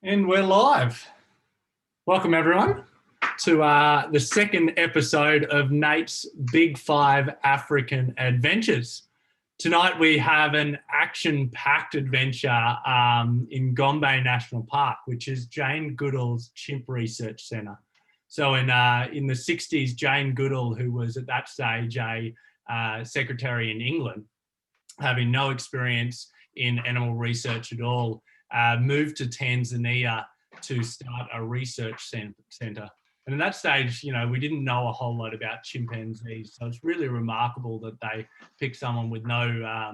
And we're live. Welcome everyone to the second episode of Nate's Big Five African Adventures. Tonight we have an action-packed adventure in Gombe National Park, which is Jane Goodall's Chimp Research Centre. So in the 60s, Jane Goodall, who was at that stage a secretary in England, having no experience in animal research at all, moved to Tanzania to start a research centre. And at that stage, we didn't know a whole lot about chimpanzees. So it's really remarkable that they picked someone with no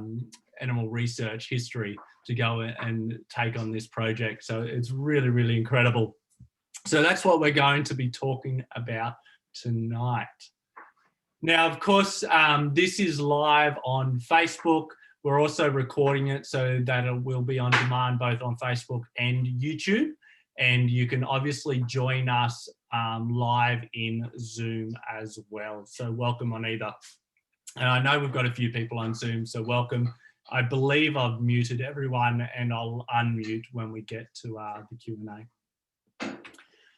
animal research history to go and take on this project. So it's really, really incredible. So that's what we're going to be talking about tonight. Now, of course, this is live on Facebook. We're also recording it so that it will be on demand both on Facebook and YouTube. And you can obviously join us live in Zoom as well. So welcome on either. And I know we've got a few people on Zoom, so welcome. I believe I've muted everyone and I'll unmute when we get to the Q&A.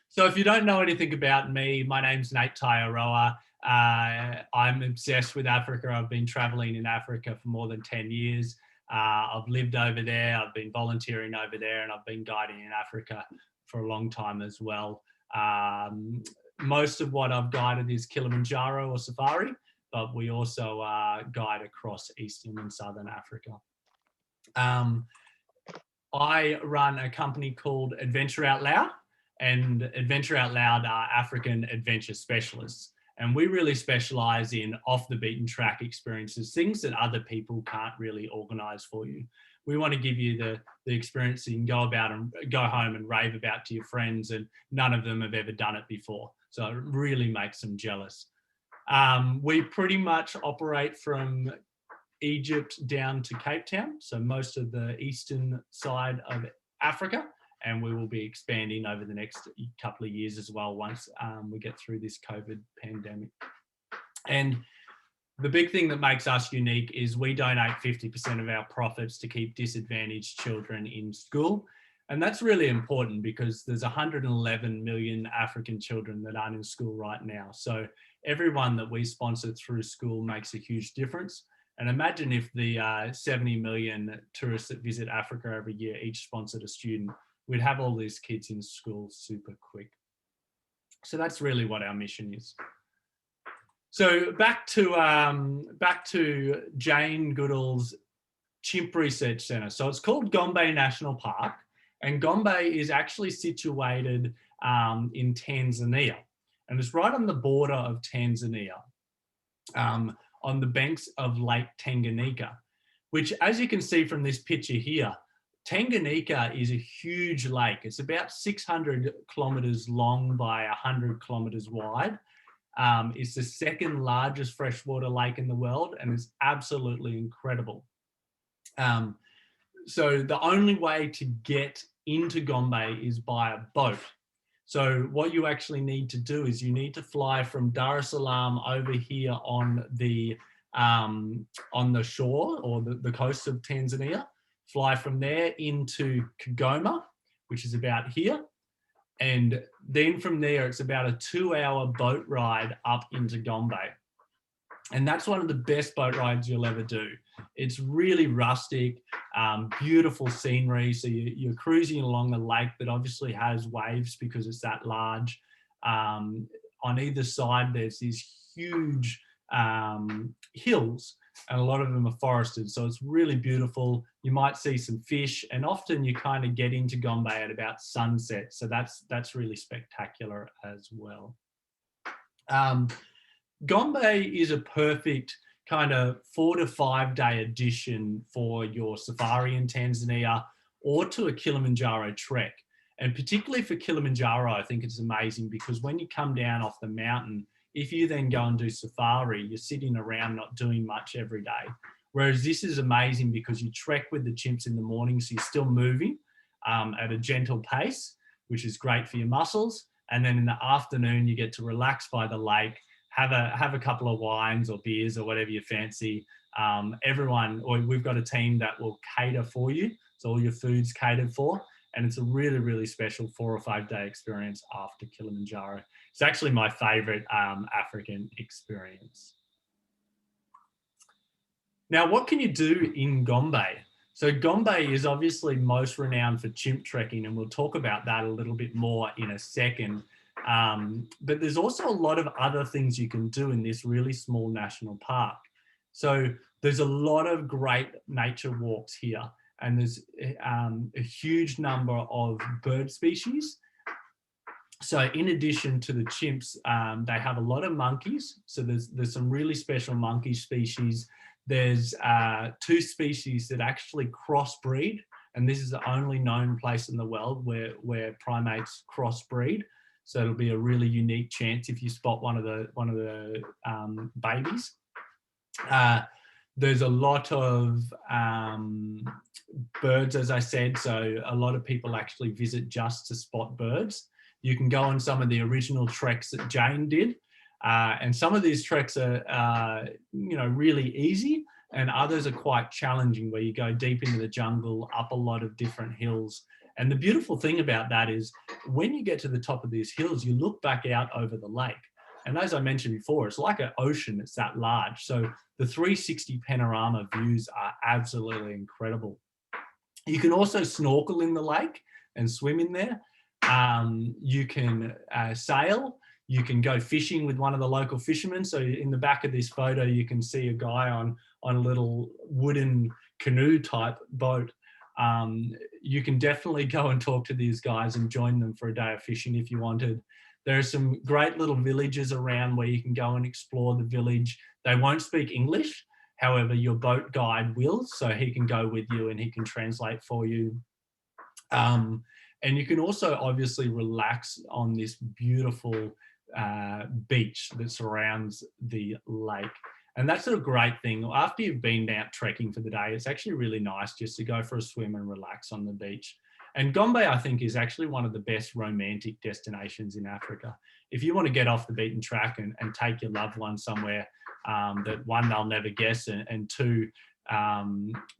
So if you don't know anything about me, my name's Nate Taiaroa. I'm obsessed with Africa. I've been traveling in Africa for more than 10 years. I've lived over there, I've been volunteering over there, and I've been guiding in Africa for a long time as well. Most of what I've guided is Kilimanjaro or safari, but we also guide across Eastern and Southern Africa. I run a company called Adventure Out Loud, and Adventure Out Loud are African adventure specialists. And we really specialize in off the beaten track experiences, things that other people can't really organize for you. We want to give you the experience that you can go about and go home and rave about to your friends, and none of them have ever done it before. So it really makes them jealous. We pretty much operate from Egypt down to Cape Town, so most of the eastern side of Africa. And we will be expanding over the next couple of years as well once we get through this COVID pandemic. And the big thing that makes us unique is we donate 50% of our profits to keep disadvantaged children in school. And that's really important because there's 111 million African children that aren't in school right now. So everyone that we sponsor through school makes a huge difference. And imagine if the 70 million tourists that visit Africa every year each sponsored a student. We'd have all these kids in school super quick. So that's really what our mission is. So back to Jane Goodall's Chimp Research Centre. So it's called Gombe National Park, and Gombe is actually situated in Tanzania, and it's right on the border of Tanzania, on the banks of Lake Tanganyika, which, as you can see from this picture here, Tanganyika is a huge lake. It's about 600 kilometers long by 100 kilometers wide. It's the second largest freshwater lake in the world, and it's absolutely incredible. So the only way to get into Gombe is by a boat. So what you actually need to do is you need to fly from Dar es Salaam over here on the shore or the coast of Tanzania. Fly from there into Kigoma, which is about here. And then from there, it's about a 2-hour boat ride up into Gombe. And that's one of the best boat rides you'll ever do. It's really rustic, beautiful scenery. So you're cruising along a lake that obviously has waves because it's that large. On either side, there's these huge hills, and a lot of them are forested. So it's really beautiful. You might see some fish, and often you kind of get into Gombe at about sunset. So that's really spectacular as well. Gombe is a perfect kind of 4 to 5 day addition for your safari in Tanzania or to a Kilimanjaro trek. And particularly for Kilimanjaro, I think it's amazing because when you come down off the mountain, if you then go and do safari, you're sitting around not doing much every day. Whereas this is amazing because you trek with the chimps in the morning, so you're still moving at a gentle pace, which is great for your muscles. And then in the afternoon, you get to relax by the lake, have a couple of wines or beers or whatever you fancy. We've got a team that will cater for you. So all your food's catered for. And it's a really, really special 4 or 5 day experience after Kilimanjaro. It's actually my favorite African experience. Now, what can you do in Gombe? So Gombe is obviously most renowned for chimp trekking, and we'll talk about that a little bit more in a second. But there's also a lot of other things you can do in this really small national park. So there's a lot of great nature walks here, and there's a huge number of bird species. So in addition to the chimps, they have a lot of monkeys. So there's some really special monkey species. There's 2 species that actually crossbreed, and this is the only known place in the world where primates crossbreed. So it'll be a really unique chance if you spot one of the babies. There's a lot of birds, as I said, so a lot of people actually visit just to spot birds. You can go on some of the original treks that Jane did. And some of these treks are, really easy, and others are quite challenging, where you go deep into the jungle, up a lot of different hills. And the beautiful thing about that is when you get to the top of these hills, you look back out over the lake. And as I mentioned before, it's like an ocean, it's that large. So the 360 panorama views are absolutely incredible. You can also snorkel in the lake and swim in there. You can sail. You can go fishing with one of the local fishermen. So in the back of this photo, you can see a guy on a little wooden canoe type boat. You can definitely go and talk to these guys and join them for a day of fishing if you wanted. There are some great little villages around where you can go and explore the village. They won't speak English. However, your boat guide will, so he can go with you and he can translate for you. And you can also obviously relax on this beautiful beach that surrounds the lake. And that's a great thing. After you've been out trekking for the day, it's actually really nice just to go for a swim and relax on the beach. And Gombe, I think, is actually one of the best romantic destinations in Africa. If you want to get off the beaten track and take your loved one somewhere that, one, they'll never guess, and two,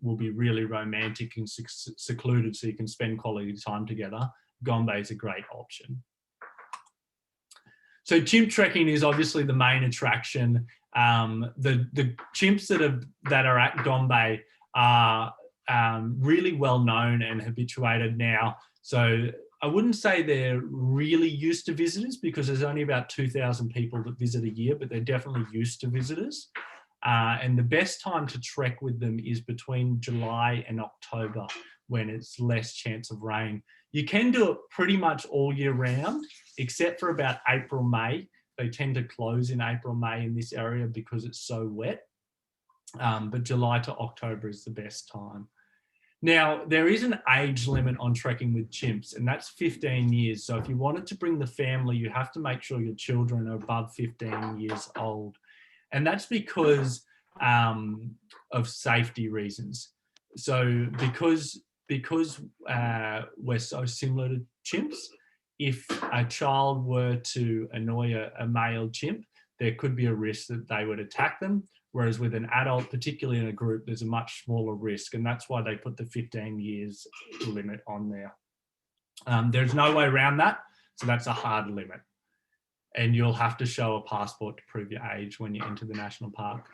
will be really romantic and secluded so you can spend quality time together, Gombe is a great option. So chimp trekking is obviously the main attraction. The chimps that are at Gombe are really well known and habituated now. So I wouldn't say they're really used to visitors, because there's only about 2,000 people that visit a year, but they're definitely used to visitors. And the best time to trek with them is between July and October, when it's less chance of rain. You can do it pretty much all year round, except for about April, May. They tend to close in April, May in this area because it's so wet. But July to October is the best time. Now, there is an age limit on trekking with chimps, and that's 15 years. So if you wanted to bring the family, you have to make sure your children are above 15 years old. And that's because of safety reasons. So because we're so similar to chimps, if a child were to annoy a male chimp, there could be a risk that they would attack them. Whereas with an adult, particularly in a group, there's a much smaller risk. And that's why they put the 15 years limit on there. There's no way around that. So that's a hard limit. And you'll have to show a passport to prove your age when you enter the national park.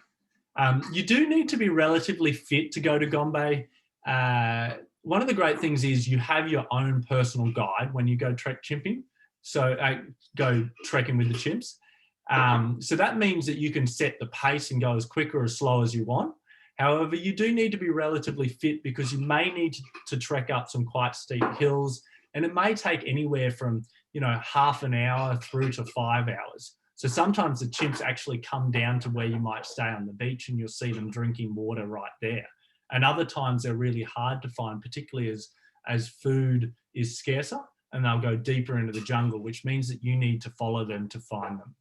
You do need to be relatively fit to go to Gombe. One of the great things is you have your own personal guide when you go trek chimping. So go trekking with the chimps. So that means that you can set the pace and go as quick or as slow as you want. However, you do need to be relatively fit, because you may need to trek up some quite steep hills, and it may take anywhere from half an hour through to 5 hours. So sometimes the chimps actually come down to where you might stay on the beach, and you'll see them drinking water right there. And other times they're really hard to find, particularly as food is scarcer, and they'll go deeper into the jungle, which means that you need to follow them to find them.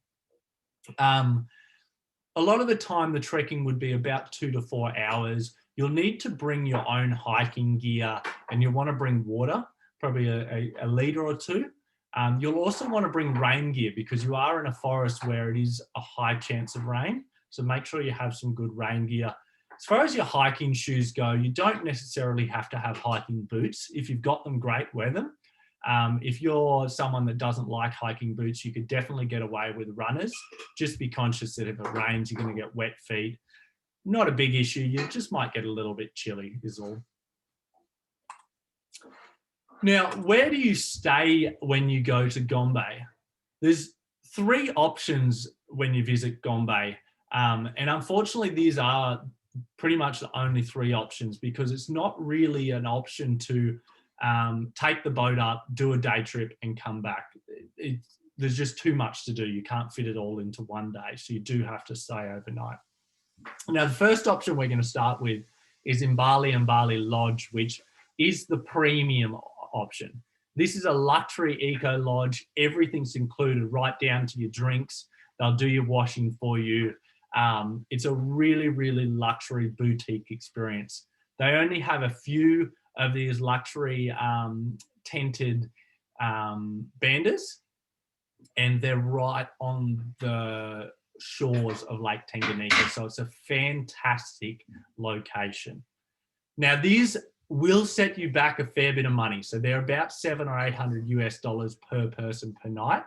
A lot of the time the trekking would be about 2 to 4 hours. You'll need to bring your own hiking gear, and you'll want to bring water, probably a litre or two. You'll also want to bring rain gear, because you are in a forest where it is a high chance of rain. So make sure you have some good rain gear. As far as your hiking shoes go, you don't necessarily have to have hiking boots. If you've got them, great, wear them. If you're someone that doesn't like hiking boots, you could definitely get away with runners. Just be conscious that if it rains, you're going to get wet feet. Not a big issue. You just might get a little bit chilly is all. Now, where do you stay when you go to Gombe? There's 3 options when you visit Gombe. And unfortunately, these are pretty much the only 3 options, because it's not really an option to take the boat up, do a day trip and come back. There's just too much to do. You can't fit it all into one day. So you do have to stay overnight. Now, the first option we're going to start with is MBALI Lodge, which is the premium option. This is a luxury eco lodge. Everything's included, right down to your drinks. They'll do your washing for you. It's a really, really luxury boutique experience. They only have a few of these luxury tented BANDAS, and they're right on the shores of Lake Tanganyika. So it's a fantastic location. Now, these will set you back a fair bit of money. So they're about $700 or $800 US per person per night.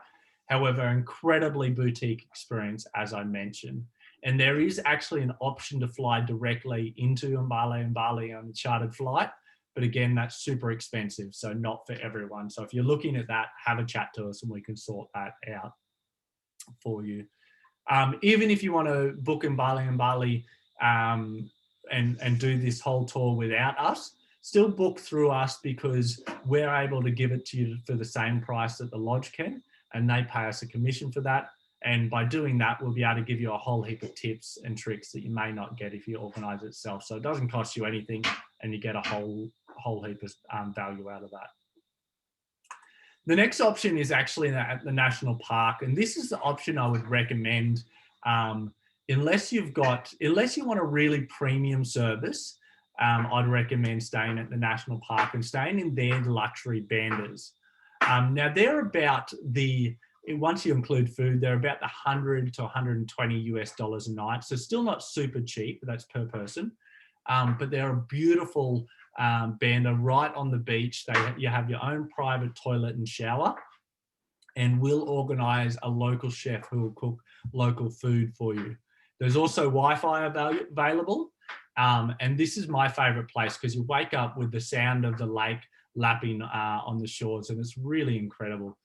However, incredibly boutique experience, as I mentioned. And there is actually an option to fly directly into MBALI on a chartered flight. But again, that's super expensive, so not for everyone. So if you're looking at that, have a chat to us and we can sort that out for you. Even if you want to book MBALI and do this whole tour without us, still book through us, because we're able to give it to you for the same price that the lodge can, and they pay us a commission for that. And by doing that, we'll be able to give you a whole heap of tips and tricks that you may not get if you organise it yourself. So it doesn't cost you anything, and you get a whole heap of value out of that. The next option is actually at the national park, and this is the option I would recommend unless you want a really premium service. I'd recommend staying at the national park and staying in their luxury BANDAS. Now they're about once you include food, they're about $100 to $120 US a night. So still not super cheap, but that's per person. But they're a beautiful BANDA right on the beach. You have your own private toilet and shower, and we'll organise a local chef who will cook local food for you. There's also Wi-Fi available. And this is my favourite place, because you wake up with the sound of the lake lapping on the shores, and it's really incredible.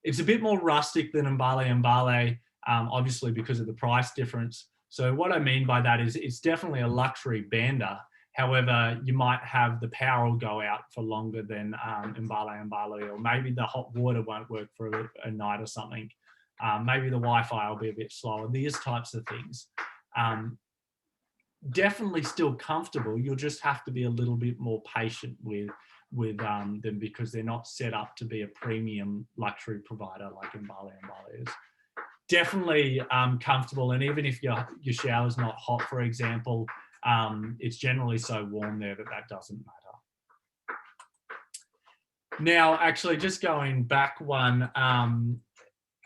It's a bit more rustic than MBALI, obviously because of the price difference. So what I mean by that is it's definitely a luxury BANDA. However, you might have the power will go out for longer than MBALI, or maybe the hot water won't work for a night or something. Maybe the Wi-Fi will be a bit slower. These types of things. Definitely still comfortable. You'll just have to be a little bit more patient with them, because they're not set up to be a premium luxury provider like MBALI is. Definitely comfortable, and even if your shower's not hot, for example, it's generally so warm there that doesn't matter. Now, actually, just going back one,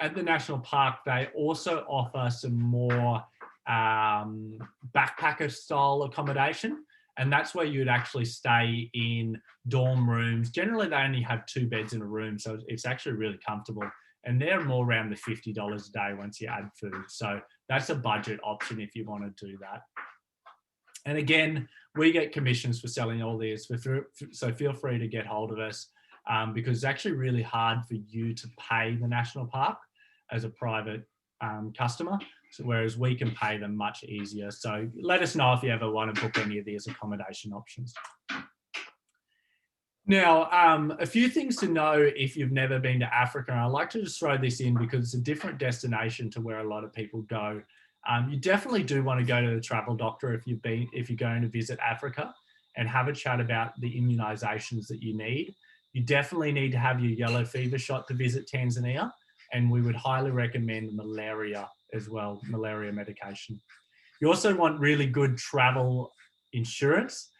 at the national park, they also offer some more backpacker style accommodation, and that's where you'd actually stay in dorm rooms. Generally, they only have 2 beds in a room, so it's actually really comfortable, and they're more around the $50 a day once you add food. So that's a budget option if you want to do that. And again, we get commissions for selling all these, so feel free to get hold of us, because it's actually really hard for you to pay the national park as a private customer, so whereas we can pay them much easier. So let us know if you ever want to book any of these accommodation options. Now, a few things to know if you've never been to Africa, and I like to just throw this in because it's a different destination to where a lot of people go. You definitely do want to go to the travel doctor if you're going to visit Africa, and have a chat about the immunizations that you need. You definitely need to have your yellow fever shot to visit Tanzania, and we would highly recommend malaria as well, malaria medication. You also want really good travel insurance.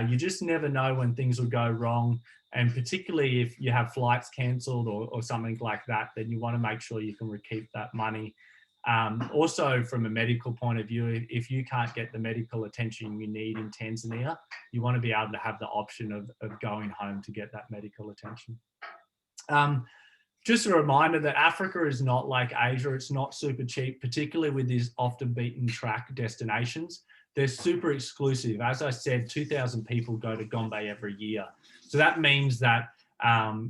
You just never know when things will go wrong, and particularly if you have flights cancelled or something like that, then you want to make sure you can recoup that money. Also, from a medical point of view, if you can't get the medical attention you need in Tanzania, you want to be able to have the option of going home to get that medical attention. Just a reminder that Africa is not like Asia. It's not super cheap, particularly with these off the beaten track destinations. They're super exclusive. As I said, 2,000 people go to Gombe every year. So that means that,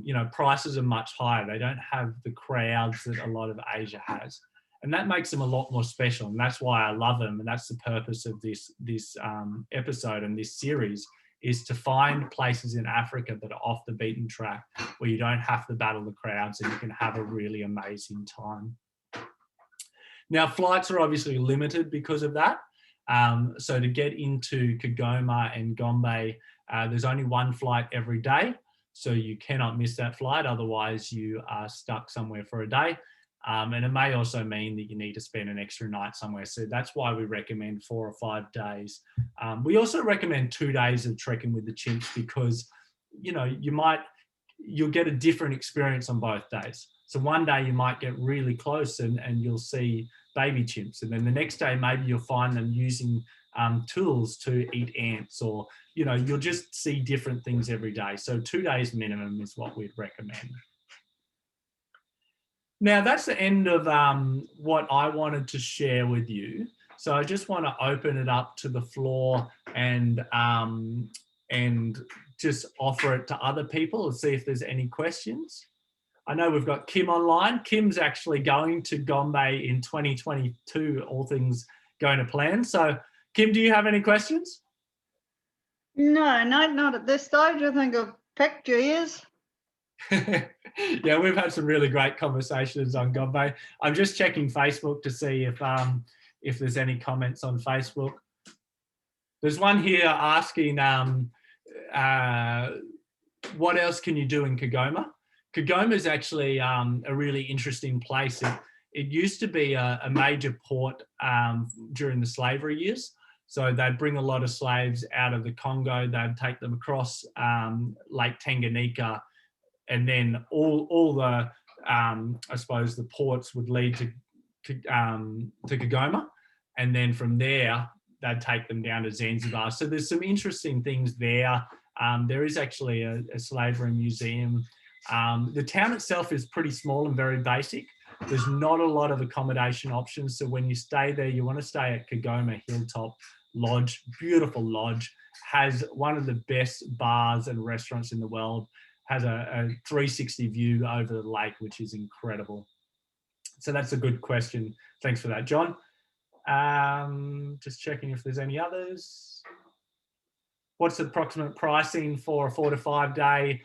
you know, prices are much higher. They don't have the crowds that a lot of Asia has. And that makes them a lot more special. And that's why I love them. And that's the purpose of this episode and this series, is to find places in Africa that are off the beaten track, where you don't have to battle the crowds and you can have a really amazing time. Now, flights are obviously limited because of that. So to get into Kigoma and Gombe, there's only one flight every day. So you cannot miss that flight. Otherwise, you are stuck somewhere for a day. And it may also mean that you need to spend an extra night somewhere. So that's why we recommend 4 or 5 days. We also recommend 2 days of trekking with the chimps, because, you know, you'll get a different experience on both days. So one day you might get really close and you'll see baby chimps. And then the next day, maybe you'll find them using tools to eat ants, or, you know, you'll just see different things every day. So 2 days minimum is what we'd recommend. Now, that's the end of what I wanted to share with you. So I just want to open it up to the floor and just offer it to other people and see if there's any questions. I know we've got Kim online. Kim's actually going to Gombe in 2022, all things going to plan. So, Kim, do you have any questions? No, not at this stage. I think I've picked your ears. Yeah, we've had some really great conversations on Gombe. I'm just checking Facebook to see if there's any comments on Facebook. There's one here asking, what else can you do in Kigoma? Kigoma is actually a really interesting place. It used to be a major port during the slavery years. So they'd bring a lot of slaves out of the Congo. They'd take them across Lake Tanganyika, and then all the, I suppose, the ports would lead to Kigoma. And then from there, they'd take them down to Zanzibar. So there's some interesting things there. There is actually a slavery museum. The town itself is pretty small and very basic. There's not a lot of accommodation options. So when you stay there, you want to stay at Kigoma Hilltop Lodge. Beautiful lodge. Has one of the best bars and restaurants in the world. Has a 360 view over the lake, which is incredible. So that's a good question. Thanks for that, John. Just checking if there's any others. What's the approximate pricing for a 4 to 5 day?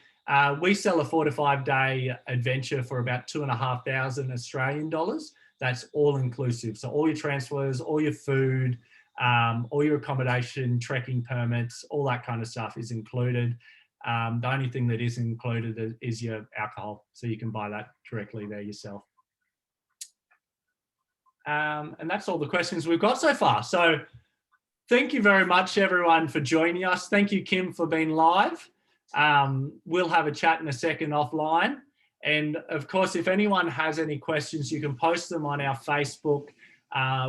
We sell a 4 to 5 day adventure for about 2,500 Australian dollars. That's all inclusive. So all your transfers, all your food, all your accommodation, trekking permits, all that kind of stuff is included. The only thing that isn't included is your alcohol. So you can buy that directly there yourself. And that's all the questions we've got so far. So thank you very much, everyone, for joining us. Thank you, Kim, for being live. We'll have a chat in a second offline. And of course, if anyone has any questions, you can post them on our Facebook.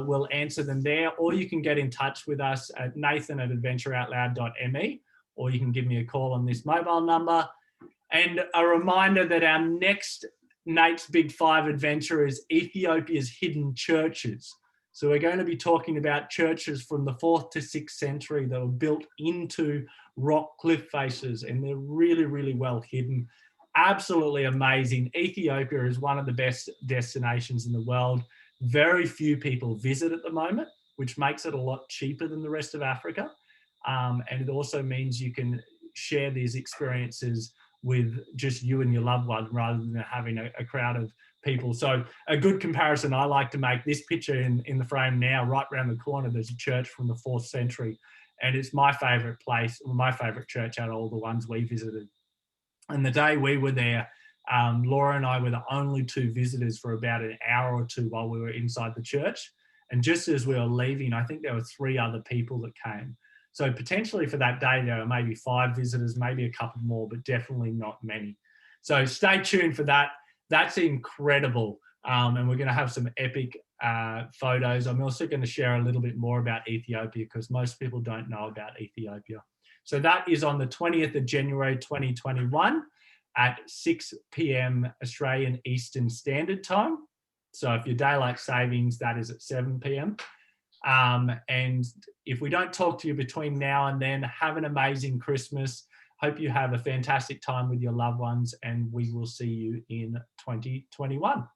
We'll answer them there, or you can get in touch with us at nathan@adventureoutloud.me, or you can give me a call on this mobile number. And a reminder that our next Nate's Big 5 adventure is Ethiopia's hidden churches. So we're going to be talking about churches from the 4th to 6th century that were built into rock cliff faces, and they're really, really well hidden. Absolutely amazing. Ethiopia is one of the best destinations in the world. Very few people visit at the moment, which makes it a lot cheaper than the rest of Africa. And it also means you can share these experiences with just you and your loved one, rather than having a crowd of people. So a good comparison I like to make, this picture in the frame now, right around the corner, there's a church from the 4th century. And it's my favorite place, or my favorite church out of all the ones we visited. And the day we were there, Laura and I were the only 2 visitors for about an hour or 2 while we were inside the church. And just as we were leaving, I think there were 3 other people that came. So potentially for that day, there were maybe 5 visitors, maybe a couple more, but definitely not many. So stay tuned for that. That's incredible. And we're going to have some epic photos. I'm also going to share a little bit more about Ethiopia because most people don't know about Ethiopia. So that is on the 20th of January 2021 at 6 p.m. Australian Eastern Standard Time. So if your daylight savings, that is at 7 p.m. And if we don't talk to you between now and then, have an amazing Christmas. Hope you have a fantastic time with your loved ones, and we will see you in 2021.